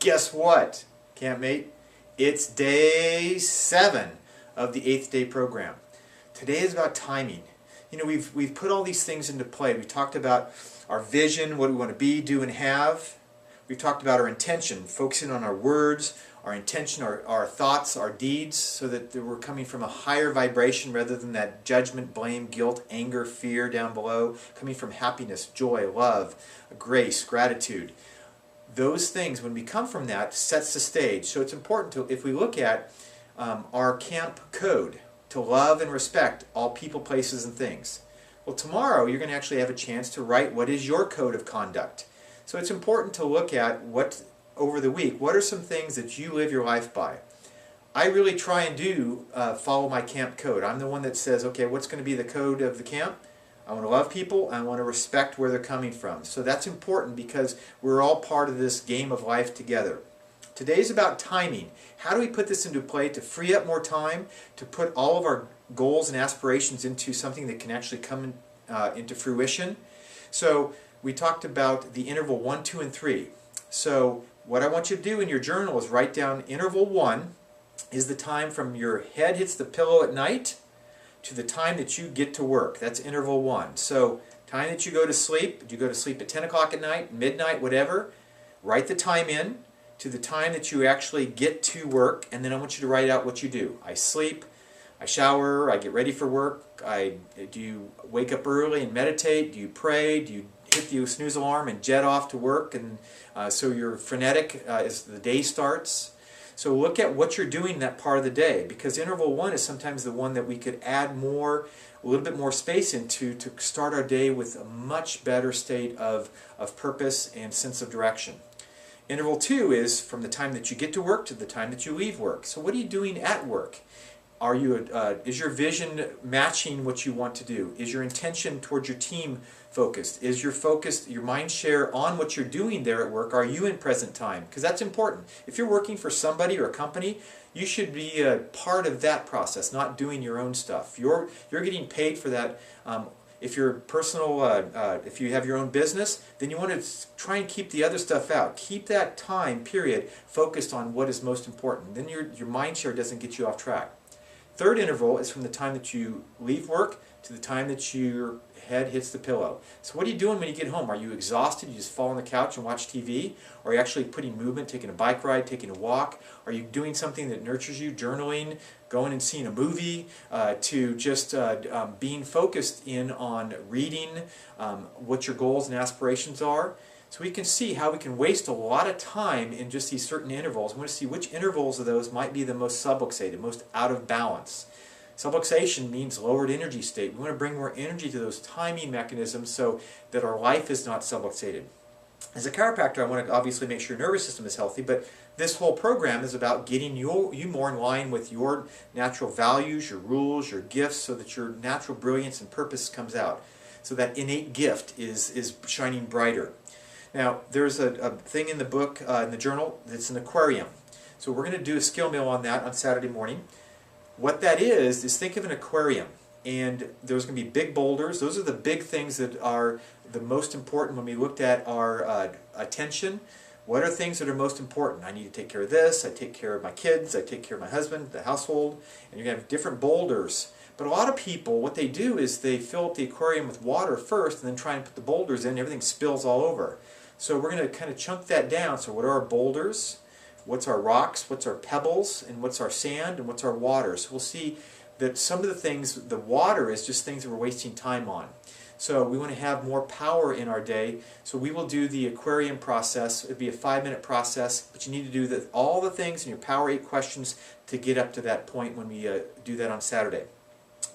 Guess what, campmate? It's day 7 of the 8th day program. Today is about timing. You know, we've put all these things into play. We talked about our vision, what we want to be, do, and have. We've talked about our intention, focusing on our words, our intention, our thoughts, our deeds, so that we're coming from a higher vibration rather than that judgment, blame, guilt, anger, fear down below, coming from happiness, joy, love, grace, gratitude. Those things, when we come from that, sets the stage. So it's important to, if we look at our camp code, to love and respect all people, places, and things. Well, tomorrow you're going to actually have a chance to write what is your code of conduct. So it's important to look at what, over the week, what are some things that you live your life by. I really try and do follow my camp code. I'm the one that says, okay, what's going to be the code of the camp? I want to love people, I want to respect where they're coming from. So that's important because we're all part of this game of life together. Today's about timing. How do we put this into play to free up more time, to put all of our goals and aspirations into something that can actually come into fruition? So we talked about the interval 1, 2, and 3. So what I want you to do in your journal is write down interval 1 is the time from your head hits the pillow at night to the time that you get to work. That's interval 1. So time that you go to sleep, you go to sleep at 10 o'clock at night, midnight, whatever, write the time in to the time that you actually get to work, and then I want you to write out what you do. I sleep, I shower, I get ready for work, do you wake up early and meditate, do you pray, do you hit the snooze alarm and jet off to work, and so you're frenetic as the day starts. So look at what you're doing that part of the day, because interval 1 is sometimes the one that we could add a little bit more space into to start our day with a much better state of purpose and sense of direction. Interval 2 is from the time that you get to work to the time that you leave work. So what are you doing at work? Is your vision matching what you want to do? Is your intention towards your team focused? Is your focus, your mind share on what you're doing there at work? Are you in present time? Because that's important. If you're working for somebody or a company, you should be a part of that process, not doing your own stuff. You're getting paid for that. If you're personal, if you have your own business, then you want to try and keep the other stuff out. Keep that time period focused on what is most important. Then your mind share doesn't get you off track. Third interval is from the time that you leave work to the time that your head hits the pillow. So what are you doing when you get home? Are you exhausted? You just fall on the couch and watch TV? Or are you actually putting movement, taking a bike ride, taking a walk? Are you doing something that nurtures you, journaling, going and seeing a movie, to just being focused in on reading what your goals and aspirations are? So we can see how we can waste a lot of time in just these certain intervals. We want to see which intervals of those might be the most subluxated, most out of balance. Subluxation means lowered energy state. We want to bring more energy to those timing mechanisms so that our life is not subluxated. As a chiropractor, I want to obviously make sure your nervous system is healthy, but this whole program is about getting you more in line with your natural values, your rules, your gifts, so that your natural brilliance and purpose comes out. So that innate gift is shining brighter. Now, there's a thing in the book, in the journal, that's an aquarium. So we're going to do a skill meal on that on Saturday morning. What that is think of an aquarium. And there's going to be big boulders. Those are the big things that are the most important when we looked at our attention. What are things that are most important? I need to take care of this, I take care of my kids, I take care of my husband, the household, and you're going to have different boulders. But a lot of people, what they do is they fill up the aquarium with water first and then try and put the boulders in, everything spills all over. So we're going to kind of chunk that down. So what are our boulders? What's our rocks? What's our pebbles? And what's our sand? And what's our water? So we'll see that some of the things, the water is just things that we're wasting time on. So we want to have more power in our day. So we will do the aquarium process. It'll be a 5-minute process, but you need to do all the things in your Power 8 questions to get up to that point when we do that on Saturday.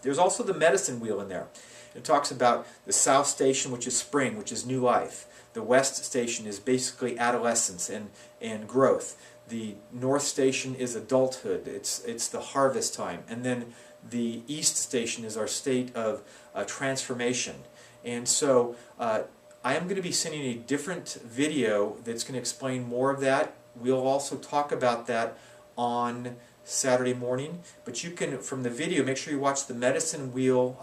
There's also the medicine wheel in there. It talks about the South Station, which is spring, which is new life. The West Station is basically adolescence and growth. The North Station is adulthood. It's the harvest time. And then the East Station is our state of transformation. And so I am going to be sending a different video that's going to explain more of that. We'll also talk about that on Saturday morning. But you can, from the video, make sure you watch the medicine wheel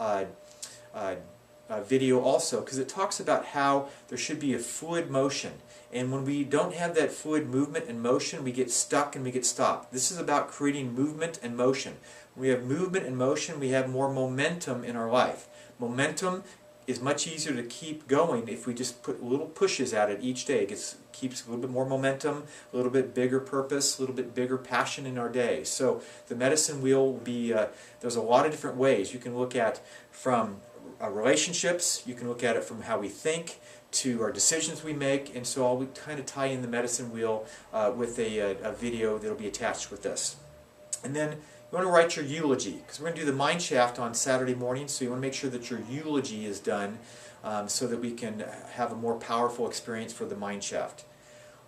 video also, because it talks about how there should be a fluid motion. And when we don't have that fluid movement and motion, we get stuck and we get stopped. This is about creating movement and motion. When we have movement and motion, we have more momentum in our life. Momentum is much easier to keep going if we just put little pushes at it each day. It keeps a little bit more momentum, a little bit bigger purpose, a little bit bigger passion in our day. So the medicine wheel will be, there's a lot of different ways. You can look at from relationships, you can look at it from how we think, to our decisions we make, and so I'll kind of tie in the medicine wheel with a video that will be attached with this. And then you want to write your eulogy, because we're going to do the mind shaft on Saturday morning, so you want to make sure that your eulogy is done so that we can have a more powerful experience for the mind shaft.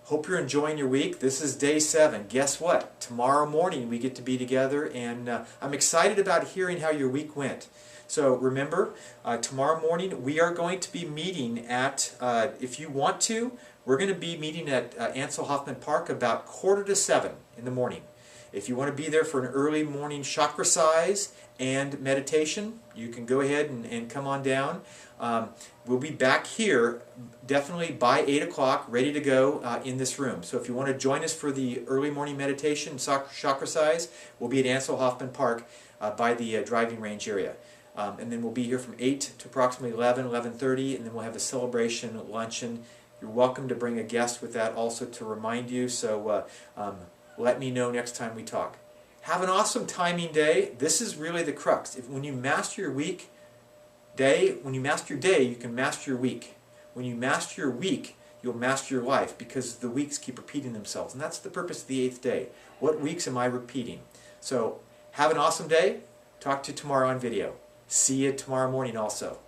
Hope you're enjoying your week. This is day 7. Guess what? Tomorrow morning we get to be together, and I'm excited about hearing how your week went. So remember, tomorrow morning we are going to be meeting at, if you want to, we're going to be meeting at Ansel Hoffman Park about 6:45 in the morning. If you want to be there for an early morning chakra size and meditation, you can go ahead and come on down. We'll be back here definitely by 8 o'clock, ready to go in this room. So if you want to join us for the early morning meditation, chakra size, we'll be at Ansel Hoffman Park by the driving range area. And then we'll be here from 8 to approximately 11:30, and then we'll have a celebration luncheon. You're welcome to bring a guest with that also to remind you, so let me know next time we talk. Have an awesome timing day. This is really the crux. When you master your when you master your day, you can master your week. When you master your week, you'll master your life, because the weeks keep repeating themselves. And that's the purpose of the 8th day. What weeks am I repeating? So have an awesome day. Talk to you tomorrow on video. See you tomorrow morning also.